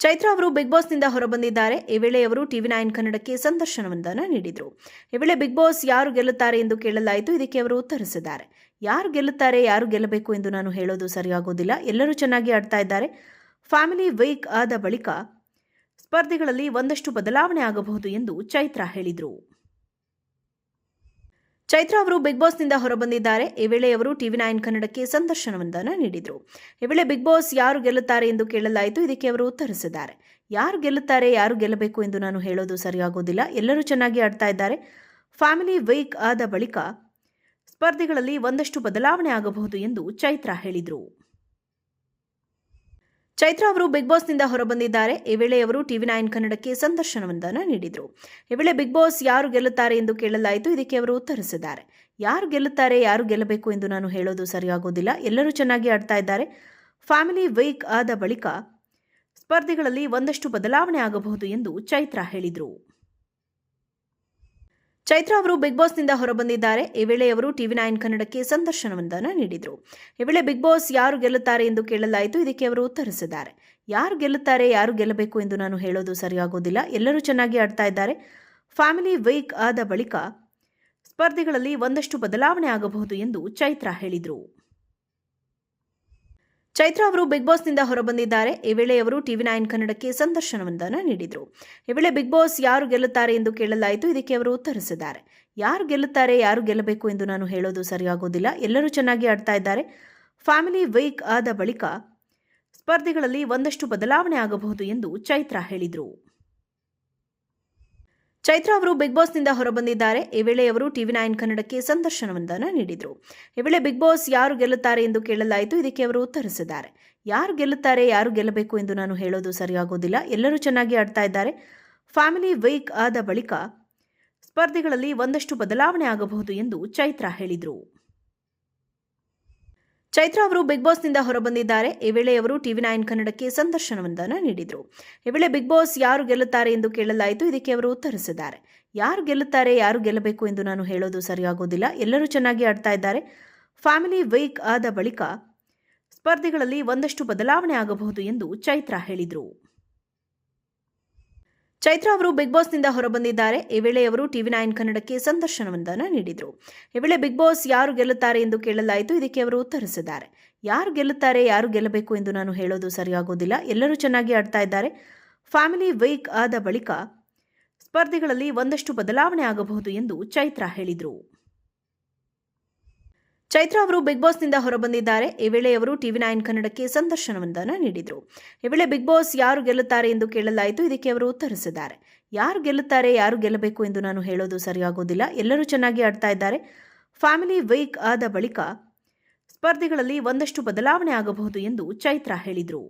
ಚೈತ್ರಾ ಅವರು ಬಿಗ್ ಬಾಸ್ನಿಂದ ಹೊರಬಂದಿದ್ದಾರೆ. ಈ ವೇಳೆ ಅವರು ಟಿವಿ9 ಕನ್ನಡಕ್ಕೆ ಸಂದರ್ಶನವೊಂದನ್ನು ನೀಡಿದರು. ಈ ವೇಳೆ ಬಿಗ್ ಬಾಸ್ ಯಾರು ಗೆಲ್ಲುತ್ತಾರೆ ಎಂದು ಕೇಳಲಾಯಿತು. ಇದಕ್ಕೆ ಅವರು ಉತ್ತರಿಸಿದ್ದಾರೆ. ಯಾರು ಗೆಲ್ಲುತ್ತಾರೆ, ಯಾರು ಗೆಲ್ಲಬೇಕು ಎಂದು ನಾನು ಹೇಳೋದು ಸರಿಯಾಗೋದಿಲ್ಲ. ಎಲ್ಲರೂ ಚೆನ್ನಾಗಿ ಆಡ್ತಾ ಇದ್ದಾರೆ. ಫ್ಯಾಮಿಲಿ ವೀಕ್ ಆದ ಬಳಿಕ ಸ್ಪರ್ಧಿಗಳಲ್ಲಿ ಒಂದಷ್ಟು ಬದಲಾವಣೆ ಆಗಬಹುದು ಎಂದು ಚೈತ್ರಾ ಹೇಳಿದರು. ಚೈತ್ರಾ ಅವರು ಬಿಗ್ ಬಾಸ್ನಿಂದ ಹೊರಬಂದಿದ್ದಾರೆ. ಈ ವೇಳೆ ಅವರು ಟಿವಿ9 ಕನ್ನಡಕ್ಕೆ ಸಂದರ್ಶನವೊಂದನ್ನು ನೀಡಿದರು. ಈ ವೇಳೆ ಬಿಗ್ ಬಾಸ್ ಯಾರು ಗೆಲ್ಲುತ್ತಾರೆ ಎಂದು ಕೇಳಲಾಯಿತು. ಇದಕ್ಕೆ ಅವರು ಉತ್ತರಿಸಿದ್ದಾರೆ. ಯಾರು ಗೆಲ್ಲುತ್ತಾರೆ, ಯಾರು ಗೆಲ್ಲಬೇಕು ಎಂದು ನಾನು ಹೇಳೋದು ಸರಿಯಾಗೋದಿಲ್ಲ. ಎಲ್ಲರೂ ಚೆನ್ನಾಗಿ ಆಡ್ತಾ ಇದ್ದಾರೆ. ಫ್ಯಾಮಿಲಿ ವೀಕ್ ಆದ ಬಳಿಕ ಸ್ಪರ್ಧಿಗಳಲ್ಲಿ ಒಂದಷ್ಟು ಬದಲಾವಣೆ ಆಗಬಹುದು ಎಂದು ಚೈತ್ರಾ ಹೇಳಿದರು. ಚೈತ್ರಾ ಅವರು ಬಿಗ್ ಬಾಸ್ನಿಂದ ಹೊರಬಂದಿದ್ದಾರೆ. ಈ ವೇಳೆ ಅವರು ಟಿವಿ9 ಕನ್ನಡಕ್ಕೆ ಸಂದರ್ಶನವೊಂದನ್ನು ನೀಡಿದರು. ಈ ವೇಳೆ ಬಿಗ್ ಬಾಸ್ ಯಾರು ಗೆಲ್ಲುತ್ತಾರೆ ಎಂದು ಕೇಳಲಾಯಿತು. ಇದಕ್ಕೆ ಅವರು ಉತ್ತರಿಸಿದ್ದಾರೆ. ಯಾರು ಗೆಲ್ಲುತ್ತಾರೆ, ಯಾರು ಗೆಲ್ಲಬೇಕು ಎಂದು ನಾನು ಹೇಳೋದು ಸರಿಯಾಗೋದಿಲ್ಲ. ಎಲ್ಲರೂ ಚೆನ್ನಾಗಿ ಆಡ್ತಾ ಇದ್ದಾರೆ. ಫ್ಯಾಮಿಲಿ ವೀಕ್ ಆದ ಬಳಿಕ ಸ್ಪರ್ಧಿಗಳಲ್ಲಿ ಒಂದಷ್ಟು ಬದಲಾವಣೆ ಆಗಬಹುದು ಎಂದು ಚೈತ್ರಾ ಹೇಳಿದರು. ಚೈತ್ರಾ ಅವರು ಬಿಗ್ ಬಾಸ್ನಿಂದ ಹೊರಬಂದಿದ್ದಾರೆ. ಈ ವೇಳೆ ಅವರು ಟಿವಿ9 ಕನ್ನಡಕ್ಕೆ ಸಂದರ್ಶನವೊಂದನ್ನು ನೀಡಿದರು. ಈ ವೇಳೆ ಬಿಗ್ ಬಾಸ್ ಯಾರು ಗೆಲ್ಲುತ್ತಾರೆ ಎಂದು ಕೇಳಲಾಯಿತು. ಇದಕ್ಕೆ ಅವರು ಉತ್ತರಿಸಿದ್ದಾರೆ. ಯಾರು ಗೆಲ್ಲುತ್ತಾರೆ, ಯಾರು ಗೆಲ್ಲಬೇಕು ಎಂದು ನಾನು ಹೇಳೋದು ಸರಿಯಾಗೋದಿಲ್ಲ. ಎಲ್ಲರೂ ಚೆನ್ನಾಗಿ ಆಡ್ತಾ ಇದ್ದಾರೆ. ಫ್ಯಾಮಿಲಿ ವೀಕ್ ಆದ ಬಳಿಕ ಸ್ಪರ್ಧಿಗಳಲ್ಲಿ ಒಂದಷ್ಟು ಬದಲಾವಣೆ ಆಗಬಹುದು ಎಂದು ಚೈತ್ರಾ ಹೇಳಿದರು. ಚೈತ್ರಾ ಅವರು ಬಿಗ್ ಬಾಸ್ನಿಂದ ಹೊರಬಂದಿದ್ದಾರೆ. ಈ ವೇಳೆ ಅವರು ಟಿವಿ9 ಕನ್ನಡಕ್ಕೆ ಸಂದರ್ಶನವೊಂದನ್ನು ನೀಡಿದರು. ಈ ವೇಳೆ ಬಿಗ್ ಬಾಸ್ ಯಾರು ಗೆಲ್ಲುತ್ತಾರೆ ಎಂದು ಕೇಳಲಾಯಿತು. ಇದಕ್ಕೆ ಅವರು ಉತ್ತರಿಸಿದ್ದಾರೆ. ಯಾರು ಗೆಲ್ಲುತ್ತಾರೆ, ಯಾರು ಗೆಲ್ಲಬೇಕು ಎಂದು ನಾನು ಹೇಳೋದು ಸರಿಯಾಗೋದಿಲ್ಲ. ಎಲ್ಲರೂ ಚೆನ್ನಾಗಿ ಆಡ್ತಾ ಇದ್ದಾರೆ. ಫ್ಯಾಮಿಲಿ ವೀಕ್ ಆದ ಬಳಿಕ ಸ್ಪರ್ಧಿಗಳಲ್ಲಿ ಒಂದಷ್ಟು ಬದಲಾವಣೆ ಆಗಬಹುದು ಎಂದು ಚೈತ್ರಾ ಹೇಳಿದರು. ಚೈತ್ರಾ ಅವರು ಬಿಗ್ ಬಾಸ್ನಿಂದ ಹೊರಬಂದಿದ್ದಾರೆ. ಈ ವೇಳೆ ಅವರು ಟಿವಿ9 ಕನ್ನಡಕ್ಕೆ ಸಂದರ್ಶನವೊಂದನ್ನು ನೀಡಿದರು. ಈ ವೇಳೆ ಬಿಗ್ ಬಾಸ್ ಯಾರು ಗೆಲ್ಲುತ್ತಾರೆ ಎಂದು ಕೇಳಲಾಯಿತು. ಇದಕ್ಕೆ ಅವರು ಉತ್ತರಿಸಿದ್ದಾರೆ. ಯಾರು ಗೆಲ್ಲುತ್ತಾರೆ, ಯಾರು ಗೆಲ್ಲಬೇಕು ಎಂದು ನಾನು ಹೇಳೋದು ಸರಿಯಾಗೋದಿಲ್ಲ. ಎಲ್ಲರೂ ಚೆನ್ನಾಗಿ ಆಡ್ತಾ ಇದ್ದಾರೆ. ಫ್ಯಾಮಿಲಿ ವೀಕ್ ಆದ ಬಳಿಕ ಸ್ಪರ್ಧಿಗಳಲ್ಲಿ ಒಂದಷ್ಟು ಬದಲಾವಣೆ ಆಗಬಹುದು ಎಂದು ಚೈತ್ರಾ ಹೇಳಿದರು. ಚೈತ್ರಾ ಅವರು ಬಿಗ್ ಬಾಸ್ನಿಂದ ಹೊರಬಂದಿದ್ದಾರೆ. ಈ ವೇಳೆ ಅವರು ಟಿವಿ9 ಕನ್ನಡಕ್ಕೆ ಸಂದರ್ಶನವೊಂದನ್ನು ನೀಡಿದರು. ಈ ವೇಳೆ ಬಿಗ್ ಬಾಸ್ ಯಾರು ಗೆಲ್ಲುತ್ತಾರೆ ಎಂದು ಕೇಳಲಾಯಿತು. ಇದಕ್ಕೆ ಅವರು ಉತ್ತರಿಸಿದ್ದಾರೆ. ಯಾರು ಗೆಲ್ಲುತ್ತಾರೆ, ಯಾರು ಗೆಲ್ಲಬೇಕು ಎಂದು ನಾನು ಹೇಳೋದು ಸರಿಯಾಗೋದಿಲ್ಲ. ಎಲ್ಲರೂ ಚೆನ್ನಾಗಿ ಆಡ್ತಾ ಇದ್ದಾರೆ. ಫ್ಯಾಮಿಲಿ ವೀಕ್ ಆದ ಬಳಿಕ ಸ್ಪರ್ಧಿಗಳಲ್ಲಿ ಒಂದಷ್ಟು ಬದಲಾವಣೆ ಆಗಬಹುದು ಎಂದು ಚೈತ್ರಾ ಹೇಳಿದರು. ಚೈತ್ರಾ ಅವರು ಬಿಗ್ ಬಾಸ್ನಿಂದ ಹೊರಬಂದಿದ್ದಾರೆ. ಈ ವೇಳೆ ಅವರು ಟಿವಿ9 ಕನ್ನಡಕ್ಕೆ ಸಂದರ್ಶನವೊಂದನ್ನು ನೀಡಿದರು. ಈ ವೇಳೆ ಬಿಗ್ ಬಾಸ್ ಯಾರು ಗೆಲ್ಲುತ್ತಾರೆ ಎಂದು ಕೇಳಲಾಯಿತು. ಇದಕ್ಕೆ ಅವರು ಉತ್ತರಿಸಿದ್ದಾರೆ. ಯಾರು ಗೆಲ್ಲುತ್ತಾರೆ, ಯಾರು ಗೆಲ್ಲಬೇಕು ಎಂದು ನಾನು ಹೇಳೋದು ಸರಿಯಾಗೋದಿಲ್ಲ. ಎಲ್ಲರೂ ಚೆನ್ನಾಗಿ ಆಡ್ತಾ ಇದ್ದಾರೆ. ಫ್ಯಾಮಿಲಿ ವೀಕ್ ಆದ ಬಳಿಕ ಸ್ಪರ್ಧಿಗಳಲ್ಲಿ ಒಂದಷ್ಟು ಬದಲಾವಣೆ ಆಗಬಹುದು ಎಂದು ಚೈತ್ರಾ ಹೇಳಿದರು. ಚೈತ್ರಾ ಅವರು ಬಿಗ್ ಬಾಸ್ನಿಂದ ಹೊರಬಂದಿದ್ದಾರೆ. ಈ ವೇಳೆ ಅವರು ಟಿವಿ9 ಕನ್ನಡಕ್ಕೆ ಸಂದರ್ಶನವೊಂದನ್ನು ನೀಡಿದರು. ಈ ವೇಳೆ ಬಿಗ್ ಬಾಸ್ ಯಾರು ಗೆಲ್ಲುತ್ತಾರೆ ಎಂದು ಕೇಳಲಾಯಿತು. ಇದಕ್ಕೆ ಅವರು ಉತ್ತರಿಸಿದ್ದಾರೆ. ಯಾರು ಗೆಲ್ಲುತ್ತಾರೆ, ಯಾರು ಗೆಲ್ಲಬೇಕು ಎಂದು ನಾನು ಹೇಳೋದು ಸರಿಯಾಗೋದಿಲ್ಲ. ಎಲ್ಲರೂ ಚೆನ್ನಾಗಿ ಆಡ್ತಾ ಇದ್ದಾರೆ. ಫ್ಯಾಮಿಲಿ ವೀಕ್ ಆದ ಬಳಿಕ ಸ್ಪರ್ಧಿಗಳಲ್ಲಿ ಒಂದಷ್ಟು ಬದಲಾವಣೆ ಆಗಬಹುದು ಎಂದು ಚೈತ್ರಾ ಹೇಳಿದರು.